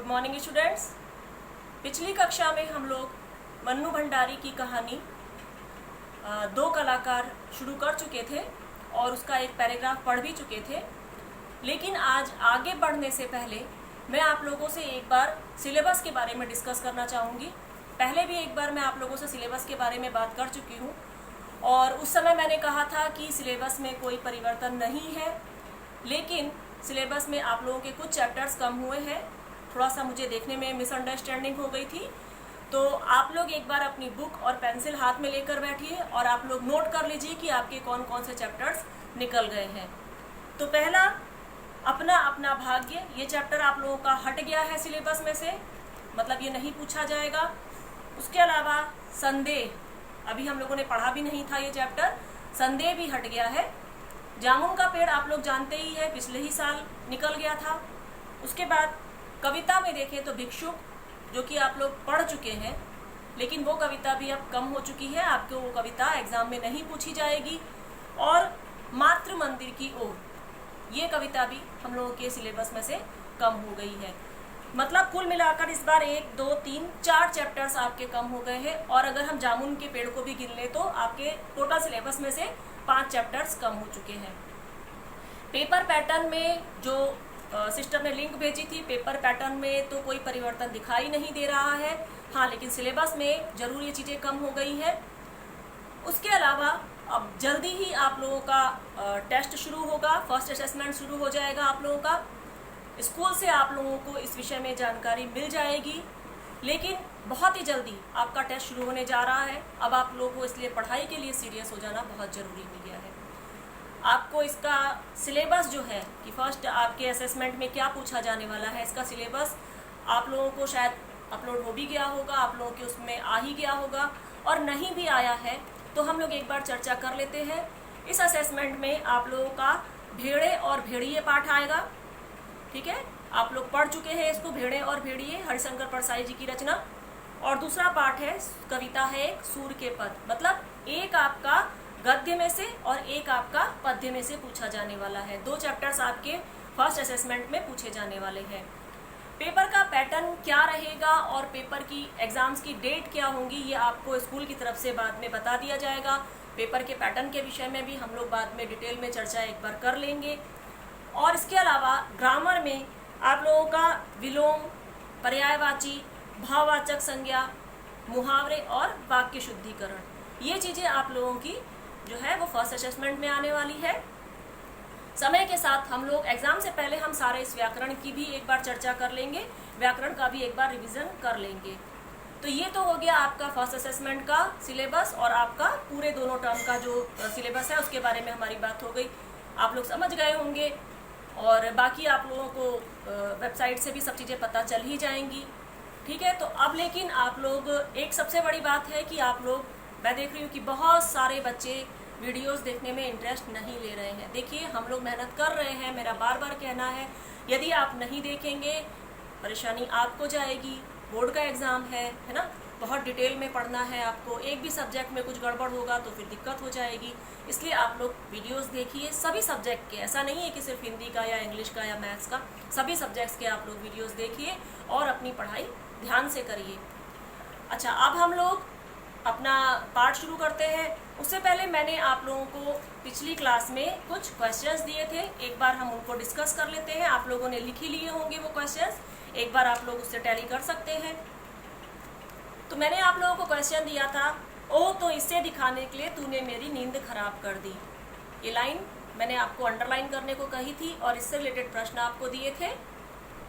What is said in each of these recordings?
Morning students. पिछली कक्षा में हम लोग मन्नू भंडारी की कहानी दो कलाकार शुरू कर चुके थे और उसका एक पैराग्राफ पढ़ भी चुके थे। लेकिन आज आगे बढ़ने से पहले मैं आप लोगों से एक बार सिलेबस के बारे में डिस्कस करना चाहूँगी। पहले भी एक बार मैं आप लोगों से सिलेबस के बारे में बात कर चुकी हूँ और उस समय मैंने कहा था कि सिलेबस में कोई परिवर्तन नहीं है, लेकिन सिलेबस में आप लोगों के कुछ चैप्टर्स कम हुए हैं। थोड़ा सा मुझे देखने में मिसअंडरस्टैंडिंग हो गई थी, तो आप लोग एक बार अपनी बुक और पेंसिल हाथ में लेकर बैठिए और आप लोग नोट कर लीजिए कि आपके कौन कौन से चैप्टर्स निकल गए हैं। तो पहला अपना अपना भाग्य, ये चैप्टर आप लोगों का हट गया है सिलेबस में से, मतलब ये नहीं पूछा जाएगा। उसके अलावा संदेह, अभी हम लोगों ने पढ़ा भी नहीं था ये चैप्टर, संदेह भी हट गया है। जामुन का पेड़ आप लोग जानते ही है, पिछले ही साल निकल गया था। उसके बाद कविता में देखें तो भिक्षुक, जो कि आप लोग पढ़ चुके हैं, लेकिन वो कविता भी अब कम हो चुकी है, आपको वो कविता एग्जाम में नहीं पूछी जाएगी। और मातृ मंदिर की ओर, ये कविता भी हम लोगों के सिलेबस में से कम हो गई है। मतलब कुल मिलाकर इस बार 1, 2, 3, 4 चैप्टर्स आपके कम हो गए हैं। और अगर हम जामुन के पेड़ को भी गिन लें तो आपके टोटल सिलेबस में से 5 चैप्टर्स कम हो चुके हैं। पेपर पैटर्न में जो सिस्टम ने लिंक भेजी थी, पेपर पैटर्न में तो कोई परिवर्तन दिखाई नहीं दे रहा है। हाँ, लेकिन सिलेबस में जरूर ये चीज़ें कम हो गई हैं। उसके अलावा अब जल्दी ही आप लोगों का टेस्ट शुरू होगा, फर्स्ट असेसमेंट शुरू हो जाएगा आप लोगों का। स्कूल से आप लोगों को इस विषय में जानकारी मिल जाएगी, लेकिन बहुत ही जल्दी आपका टेस्ट शुरू होने जा रहा है। अब आप लोगों को इसलिए पढ़ाई के लिए सीरियस हो जाना बहुत ज़रूरी हो गया है। आपको इसका सिलेबस जो है कि फर्स्ट आपके असेसमेंट में क्या पूछा जाने वाला है, इसका सिलेबस आप लोगों को शायद अपलोड हो भी गया होगा, आप लोगों के उसमें आ ही गया होगा। और नहीं भी आया है तो हम लोग एक बार चर्चा कर लेते हैं। इस असेसमेंट में आप लोगों का भेड़े और भेड़िए पाठ आएगा, ठीक है। आप लोग पढ़ चुके हैं इसको, भेड़े और भेड़िए, हरिशंकर परसाई जी की रचना। और दूसरा पाठ है, कविता है एक सूर के पद, मतलब एक आपका गद्य में से और एक आपका पद्य में से पूछा जाने वाला है। 2 चैप्टर्स आपके फर्स्ट असेसमेंट में पूछे जाने वाले हैं। पेपर का पैटर्न क्या रहेगा और पेपर की एग्जाम्स की डेट क्या होंगी, ये आपको स्कूल की तरफ से बाद में बता दिया जाएगा। पेपर के पैटर्न के विषय में भी हम लोग बाद में डिटेल में चर्चा एक बार कर लेंगे। और इसके अलावा ग्रामर में आप लोगों का विलोम, पर्यायवाची, भाववाचक संज्ञा, मुहावरे और वाक्य शुद्धिकरण, ये चीज़ें आप लोगों की जो है वो फर्स्ट असेसमेंट में आने वाली है। समय के साथ हम लोग एग्जाम से पहले हम सारे इस व्याकरण की भी एक बार चर्चा कर लेंगे, व्याकरण का भी एक बार रिवीजन कर लेंगे। तो ये तो हो गया आपका फर्स्ट असेसमेंट का सिलेबस और आपका पूरे दोनों टर्म का जो सिलेबस है उसके बारे में हमारी बात हो गई, आप लोग समझ गए होंगे। और बाकी आप लोगों को वेबसाइट से भी सब चीज़ें पता चल ही जाएंगी, ठीक है। तो अब लेकिन आप लोग, एक सबसे बड़ी बात है कि आप लोग, मैं देख रही हूँ कि बहुत सारे बच्चे वीडियोस देखने में इंटरेस्ट नहीं ले रहे हैं। देखिए, हम लोग मेहनत कर रहे हैं, मेरा बार बार कहना है, यदि आप नहीं देखेंगे परेशानी आपको जाएगी। बोर्ड का एग्ज़ाम है ना, बहुत डिटेल में पढ़ना है आपको, एक भी सब्जेक्ट में कुछ गड़बड़ होगा तो फिर दिक्कत हो जाएगी। इसलिए आप लोग वीडियोस देखिए सभी सब्जेक्ट के, ऐसा नहीं है कि सिर्फ हिंदी का या इंग्लिश का या मैथ्स का, सभी सब्जेक्ट्स के आप लोग वीडियोस देखिए और अपनी पढ़ाई ध्यान से करिए। अच्छा, अब हम लोग अपना पार्ट शुरू करते हैं। उससे पहले मैंने आप लोगों को पिछली क्लास में कुछ क्वेश्चंस दिए थे, एक बार हम उनको डिस्कस कर लेते हैं। आप लोगों ने लिख ही लिए होंगे वो क्वेश्चंस, एक बार आप लोग उससे टैली कर सकते हैं। तो मैंने आप लोगों को क्वेश्चन दिया था, ओ तो इससे दिखाने के लिए तूने मेरी नींद खराब कर दी। ये लाइन मैंने आपको अंडरलाइन करने को कही थी और इससे रिलेटेड प्रश्न आपको दिए थे।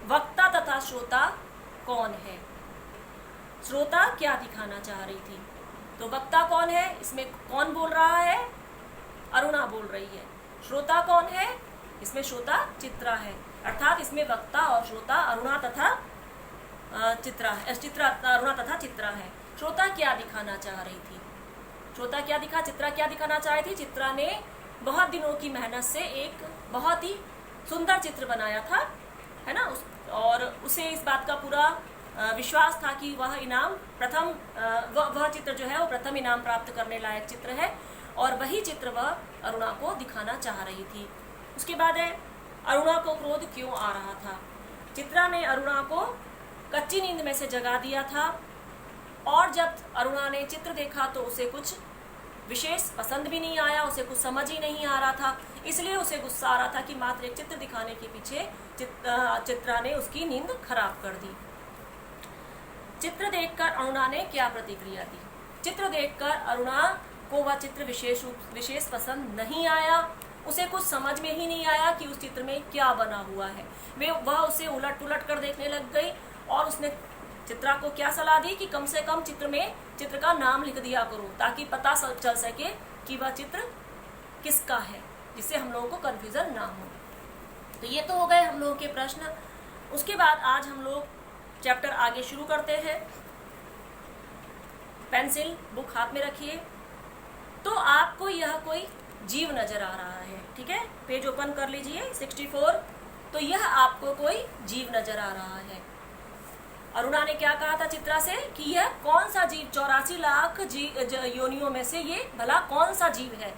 वक्ता तथा श्रोता कौन है? श्रोता क्या दिखाना चाह रही थी? तो वक्ता कौन है, इसमें कौन बोल रहा है? अरुणा बोल रही है। श्रोता कौन है? इसमें श्रोता चित्रा है, अर्थात इसमें वक्ता और श्रोता अरुणा तथा अरुणा तथा चित्रा है। श्रोता क्या दिखाना चाह रही थी? चित्रा क्या दिखाना चाह रही थी? चित्रा ने बहुत दिनों की मेहनत से एक बहुत ही सुंदर चित्र बनाया था, है ना, और उसे इस बात का पूरा विश्वास था कि वह इनाम वह चित्र जो है वो प्रथम इनाम प्राप्त करने लायक चित्र है, और वही चित्र वह अरुणा को दिखाना चाह रही थी। उसके बाद है, अरुणा को क्रोध क्यों आ रहा था? चित्रा ने अरुणा को कच्ची नींद में से जगा दिया था। और जब अरुणा ने चित्र देखा तो उसे कुछ विशेष पसंद भी नहीं आया, उसे कुछ समझ ही नहीं आ रहा था, इसलिए उसे गुस्सा आ रहा था कि मात्र एक चित्र दिखाने के पीछे चित्रा ने उसकी नींद खराब कर दी। चित्र देखकर अरुणा ने क्या प्रतिक्रिया दी? चित्र देखकर अरुणा को वह चित्र विशेष पसंद नहीं आया, उसे कुछ समझ में ही नहीं आया कि उस चित्र में क्या बना हुआ है। वह उसे उलट पुलट कर देखने लग गई और उसने चित्रा को क्या सलाह दी कि कम से कम चित्र में चित्र का नाम लिख दिया करो ताकि पता चल सके कि वह चित्र किसका है, जिससे हम लोगों को कंफ्यूजन ना हो। तो ये तो हो गए हम लोगों के प्रश्न। उसके बाद आज हम लोग चैप्टर आगे शुरू करते हैं। पेंसिल बुक हाथ में रखिए। तो आपको यह कोई जीव नजर आ रहा है, ठीक है, पेज ओपन कर लीजिए 64। तो यह आपको कोई जीव नजर आ रहा है। अरुणा ने क्या कहा था चित्रा से कि यह कौन सा जीव, 84 लाख योनियों में से ये भला कौन सा जीव है।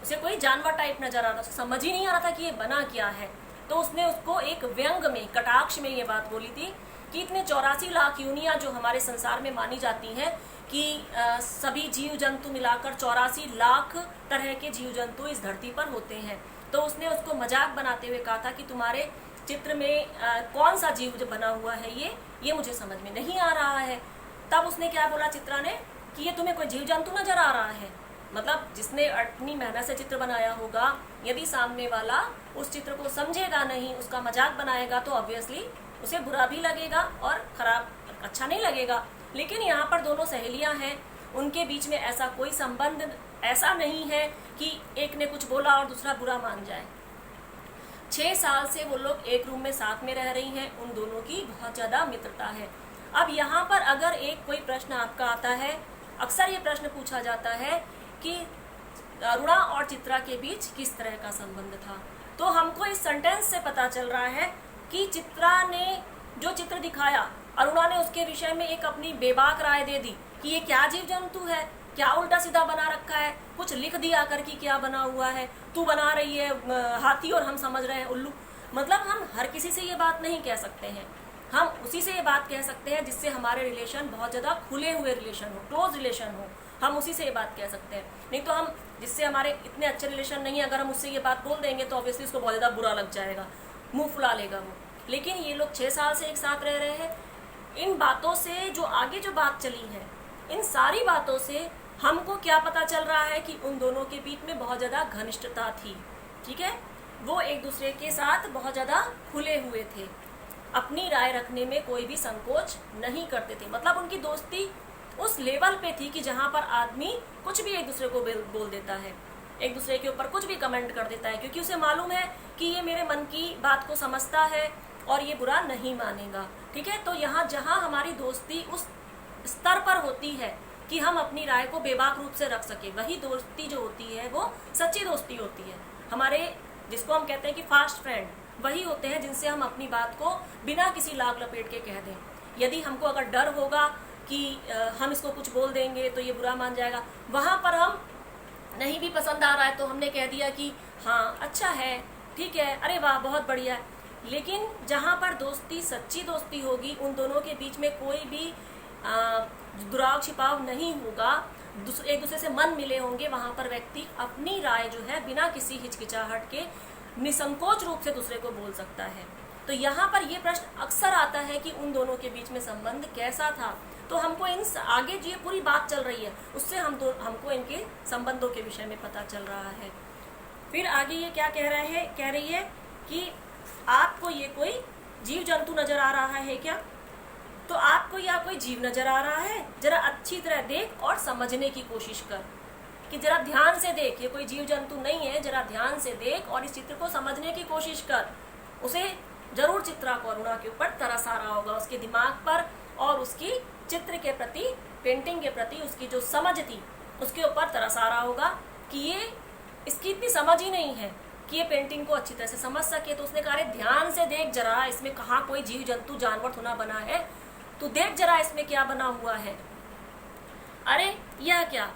उसे कोई जानवर टाइप नजर आ रहा था, उसे समझ ही नहीं आ रहा था कि ये बना क्या है। तो उसने उसको एक व्यंग में, कटाक्ष में ये बात बोली थी कि इतने 84 लाख योनियां जो हमारे संसार में मानी जाती हैं कि सभी जीव जंतु मिलाकर 84 लाख तरह के जीव जंतु इस धरती पर होते हैं। तो उसने उसको मजाक बनाते हुए कहा था कि तुम्हारे चित्र में कौन सा जीव जो बना हुआ है ये मुझे समझ में नहीं आ रहा है। तब उसने क्या बोला चित्रा ने कि ये तुम्हें कोई जीव जंतु नजर आ रहा है। मतलब जिसने अपनी मेहनत से चित्र बनाया होगा, यदि सामने वाला उस चित्र को समझेगा नहीं, उसका मजाक बनाएगा, तो ऑब्वियसली उसे बुरा भी लगेगा और खराब, अच्छा नहीं लगेगा। लेकिन यहाँ पर दोनों सहेलियां हैं, उनके बीच में ऐसा कोई संबंध ऐसा नहीं है कि एक ने कुछ बोला और दूसरा बुरा मान जाए। 6 साल से वो लोग एक रूम में साथ में रह रही हैं, उन दोनों की बहुत ज्यादा मित्रता है। अब यहाँ पर अगर एक कोई प्रश्न आपका आता है, अक्सर ये प्रश्न पूछा जाता है कि अरुणा और चित्रा के बीच किस तरह का संबंध था। तो हमको इस सेंटेंस से पता चल रहा है कि चित्रा ने जो चित्र दिखाया, अरुणा ने उसके विषय में एक अपनी बेबाक राय दे दी कि ये क्या जीव जंतु है, क्या उल्टा सीधा बना रखा है, कुछ लिख दिया कर कि क्या बना हुआ है, तू बना रही है हाथी और हम समझ रहे हैं उल्लू। मतलब हम हर किसी से ये बात नहीं कह सकते हैं, हम उसी से ये बात कह सकते हैं जिससे हमारे रिलेशन बहुत ज़्यादा खुले हुए रिलेशन हो, क्लोज रिलेशन हो, हम उसी से ये बात कह सकते हैं। नहीं तो हम जिससे हमारे इतने अच्छे रिलेशन नहीं है, अगर हम उससे ये बात बोल देंगे तो ऑब्वियसली उसको बहुत ज़्यादा बुरा लग जाएगा, मुंह फुला लेगा वो। लेकिन ये लोग 6 साल से एक साथ रह रहे हैं। इन बातों से जो आगे जो बात चली है, इन सारी बातों से हमको क्या पता चल रहा है कि उन दोनों के बीच में बहुत ज़्यादा घनिष्ठता थी, ठीक है। वो एक दूसरे के साथ बहुत ज़्यादा खुले हुए थे, अपनी राय रखने में कोई भी संकोच नहीं करते थे। मतलब उनकी दोस्ती उस लेवल पे थी कि जहाँ पर आदमी कुछ भी एक दूसरे को बोल देता है, एक दूसरे के ऊपर कुछ भी कमेंट कर देता है, क्योंकि उसे मालूम है कि ये मेरे मन की बात को समझता है और ये बुरा नहीं मानेगा, ठीक है। तो यहाँ जहाँ हमारी दोस्ती उस स्तर पर होती है कि हम अपनी राय को बेबाक रूप से रख सके, वही दोस्ती जो होती है वो सच्ची दोस्ती होती है। हमारे जिसको हम कहते हैं कि फास्ट फ्रेंड वही होते हैं जिनसे हम अपनी बात को बिना किसी लाग लपेट के कह दें। यदि हमको अगर डर होगा कि हम इसको कुछ बोल देंगे तो ये बुरा मान जाएगा, वहाँ पर हम नहीं भी पसंद आ रहा है तो हमने कह दिया कि हाँ अच्छा है, ठीक है, अरे वाह बहुत बढ़िया है। लेकिन जहाँ पर दोस्ती सच्ची दोस्ती होगी, उन दोनों के बीच में कोई भी दुराव छिपाव नहीं होगा, एक दूसरे से मन मिले होंगे, वहाँ पर व्यक्ति अपनी राय जो है बिना किसी हिचकिचाहट के निसंकोच रूप से दूसरे को बोल सकता है। तो यहाँ पर ये प्रश्न अक्सर आता है कि उन दोनों के बीच में संबंध कैसा था। तो हमको इन आगे जो ये पूरी बात चल रही है उससे हमको इनके संबंधों के विषय में पता चल रहा है। फिर आगे ये क्या कह रही है कि आपको ये कोई जीव जंतु नजर आ रहा है क्या? तो आपको या कोई जीव नजर आ रहा है, जरा अच्छी तरह देख और समझने की कोशिश कर, कि जरा ध्यान से देख, ये कोई जीव जंतु नहीं है, जरा ध्यान से देख और इस चित्र को समझने की कोशिश कर। उसे जरूर चित्रा को अरुणा के ऊपर तरस आ रहा होगा, उसके दिमाग पर और उसकी चित्र के प्रति, पेंटिंग के प्रति उसकी जो समझ थी उसके ऊपर तरस आ रहा होगा कि ये इसकी इतनी समझ ही नहीं है कि ये पेंटिंग को अच्छी तरह से समझ सके। तो उसने कहा ध्यान से देख जरा, इसमें कहाँ कोई जीव जंतु जानवर थोड़ा बना है, तो देख जरा इसमें क्या बना हुआ है। अरे यह क्या?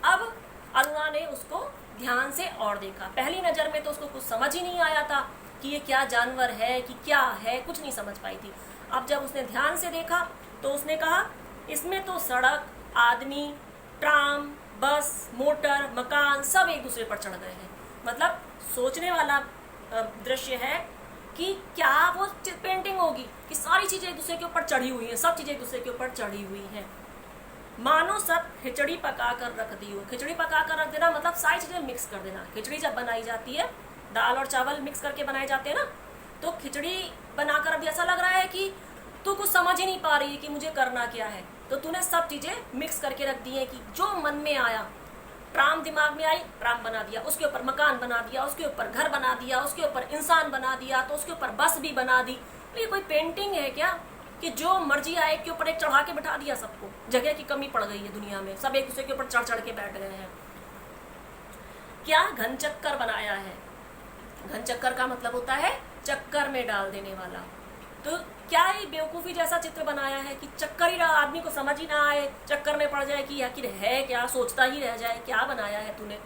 अब अरुणा ने उसको ध्यान से और देखा। पहली नजर में तो उसको कुछ समझ ही नहीं आया था कि ये क्या जानवर है कि क्या है, कुछ नहीं समझ पाई थी। अब जब उसने ध्यान से देखा तो उसने कहा इसमें तो सड़क, आदमी, ट्राम, बस, मोटर, मकान सब एक दूसरे पर चढ़ गए हैं। मतलब सोचने वाला दृश्य है कि क्या वो पेंटिंग होगी कि सारी चीजें एक दूसरे के ऊपर चढ़ी हुई हैं, सब चीजें एक दूसरे के ऊपर चढ़ी हुई हैं, मानो सब खिचड़ी पका कर रख दी हो। खिचड़ी पका कर रख देना मतलब सारी चीजें मिक्स कर देना। खिचड़ी जब बनाई जाती है, दाल और चावल मिक्स करके बनाए जाते हैं ना, तो खिचड़ी बनाकर अभी ऐसा लग रहा है कि तू कुछ समझ ही नहीं पा रही है कि मुझे करना क्या है, तो तूने सब चीजें मिक्स करके रख दी है कि जो मन में आया, ट्राम दिमाग में आई, ट्राम बना दिया, उसके ऊपर मकान बना दिया, उसके ऊपर घर बना दिया, उसके ऊपर इंसान बना दिया, तो उसके ऊपर बस भी बना दी। ये कोई पेंटिंग है क्या कि जो मर्जी आए के ऊपर एक चढ़ा के बिठा दिया सबको? जगह की कमी पड़ गई है दुनिया में, सब एक दूसरे के ऊपर चढ़ चढ़ के बैठ गए हैं। क्या घन चक्कर बनाया है। घन चक्कर का मतलब होता है चक्कर में डाल देने वाला। तो क्या ही बेवकूफी जैसा चित्र बनाया है कि चक्कर ही आदमी को समझ ही ना आए, चक्कर में पड़ जाए कि आखिर है क्या, सोचता ही रह जाए क्या बनाया है तूने।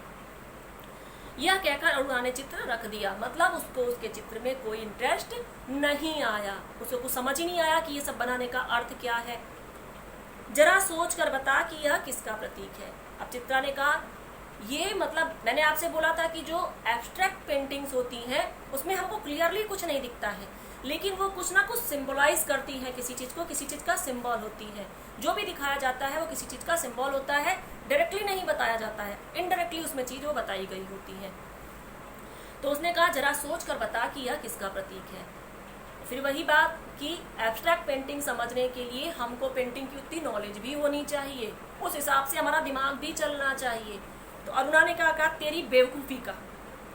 यह कहकर अरुणा ने चित्र रख दिया। मतलब उसको उसके चित्र में कोई इंटरेस्ट नहीं आया, उसको कुछ समझ ही नहीं आया कि ये सब बनाने का अर्थ क्या है। जरा सोच कर बता कि यह किसका प्रतीक है। अब चित्रा ने कहा ये मतलब मैंने आपसे बोला था कि जो एब्स्ट्रैक्ट पेंटिंग्स होती हैं उसमें हमको क्लियरली कुछ नहीं दिखता है, लेकिन वो कुछ ना कुछ सिंबलाइज करती है किसी चीज को, किसी चीज का सिंबल होती है। जो भी दिखाया जाता है वो किसी चीज का सिंबल होता है, डायरेक्टली नहीं बताया जाता है, इनडायरेक्टली उसमें चीज वो बताई गई होती है। तो उसने कहा जरा सोच कर बता कि यह किसका प्रतीक है। फिर वही बात कि एब्स्ट्रैक्ट पेंटिंग समझने के लिए हमको पेंटिंग की उतनी नॉलेज भी होनी चाहिए, उस हिसाब से हमारा दिमाग भी चलना चाहिए। तो अरुणा ने कहा तेरी बेवकूफी का।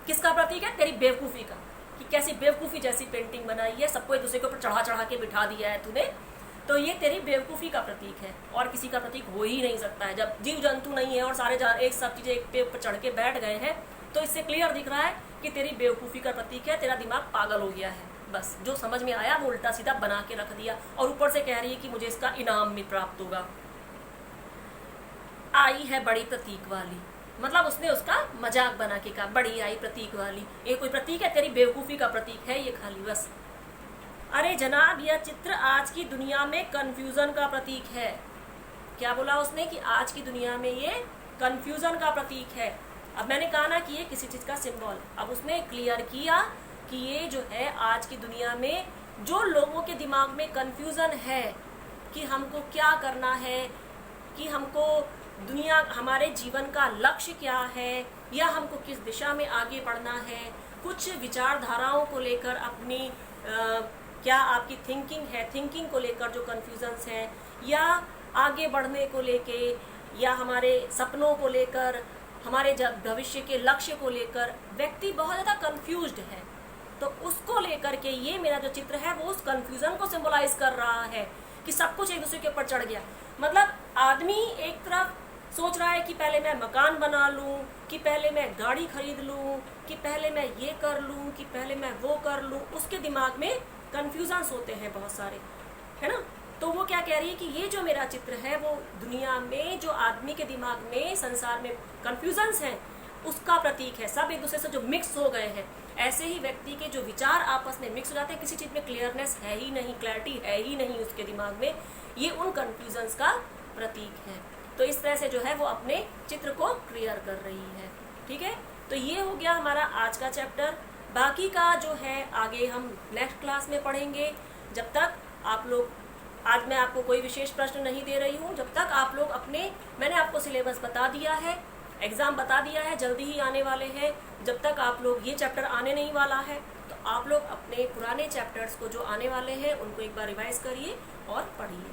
किसका प्रतीक है? तेरी बेवकूफी का, कि कैसी बेवकूफी जैसी पेंटिंग बनाई है, सबको एक दूसरे के ऊपर चढ़ा चढ़ा के बिठा दिया है तूने, तो ये तेरी बेवकूफी का प्रतीक है और किसी का प्रतीक हो ही नहीं सकता है। जब जीव जंतु नहीं है और सारे एक सब चीजें एक पे ऊपर चढ़ के बैठ गए हैं, तो इससे क्लियर दिख रहा है कि तेरी बेवकूफी का प्रतीक है, तेरा दिमाग पागल हो गया है। बस जो समझ में आया वो उल्टा सीधा बना के रख दिया और ऊपर से कह रही है कि मुझे इसका इनाम भी प्राप्त होगा। आई है बड़ी प्रतीक वाली, मतलब उसने उसका मजाक बना के कहा बड़ी आई प्रतीक वाली। ये कोई प्रतीक है? तेरी बेवकूफी का प्रतीक है ये खाली बस। अरे जनाब यह चित्र आज की दुनिया में कंफ्यूजन का प्रतीक है। क्या बोला उसने? कि आज की दुनिया में ये कंफ्यूजन का प्रतीक है। अब मैंने कहा ना कि ये किसी चीज का सिंबल, अब उसने क्लियर किया कि ये जो है आज की दुनिया में जो लोगों के दिमाग में कंफ्यूजन है कि हमको क्या करना है, कि हमको दुनिया, हमारे जीवन का लक्ष्य क्या है, या हमको किस दिशा में आगे बढ़ना है, कुछ विचारधाराओं को लेकर अपनी क्या आपकी थिंकिंग है, थिंकिंग को लेकर जो कन्फ्यूजन्स हैं, या आगे बढ़ने को लेके, या हमारे सपनों को लेकर, हमारे भविष्य के लक्ष्य को लेकर व्यक्ति बहुत ज़्यादा कंफ्यूज्ड है। तो उसको लेकर के ये मेरा जो चित्र है वो उस कंफ्यूजन को सिंबलाइज कर रहा है कि सब कुछ एक दूसरे के ऊपर चढ़ गया। मतलब आदमी एक तरफ सोच रहा है कि पहले मैं मकान बना लूं, कि पहले मैं गाड़ी खरीद लूं, कि पहले मैं ये कर लूं, कि पहले मैं वो कर लूं। उसके दिमाग में कन्फ्यूजन्स होते हैं बहुत सारे, है ना। तो वो क्या कह रही है कि ये जो मेरा चित्र है वो दुनिया में जो आदमी के दिमाग में, संसार में कन्फ्यूजन्स हैं उसका प्रतीक है। सब एक दूसरे से जो मिक्स हो गए हैं, ऐसे ही व्यक्ति के जो विचार आपस में मिक्स हो जाते हैं, किसी चीज में क्लियरनेस है ही नहीं, क्लैरिटी है ही नहीं उसके दिमाग में, ये उन कन्फ्यूजन्स का प्रतीक है। तो इस तरह से जो है वो अपने चित्र को क्लियर कर रही है। ठीक है, तो ये हो गया हमारा आज का चैप्टर। बाकी का जो है आगे हम नेक्स्ट क्लास में पढ़ेंगे। जब तक आप लोग, आज मैं आपको कोई विशेष प्रश्न नहीं दे रही हूँ, जब तक आप लोग अपने, मैंने आपको सिलेबस बता दिया है, एग्जाम बता दिया है, जल्दी ही आने वाले हैं। जब तक आप लोग ये चैप्टर आने नहीं वाला है तो आप लोग अपने पुराने चैप्टर्स को जो आने वाले हैं उनको एक बार रिवाइज करिए और पढ़िए।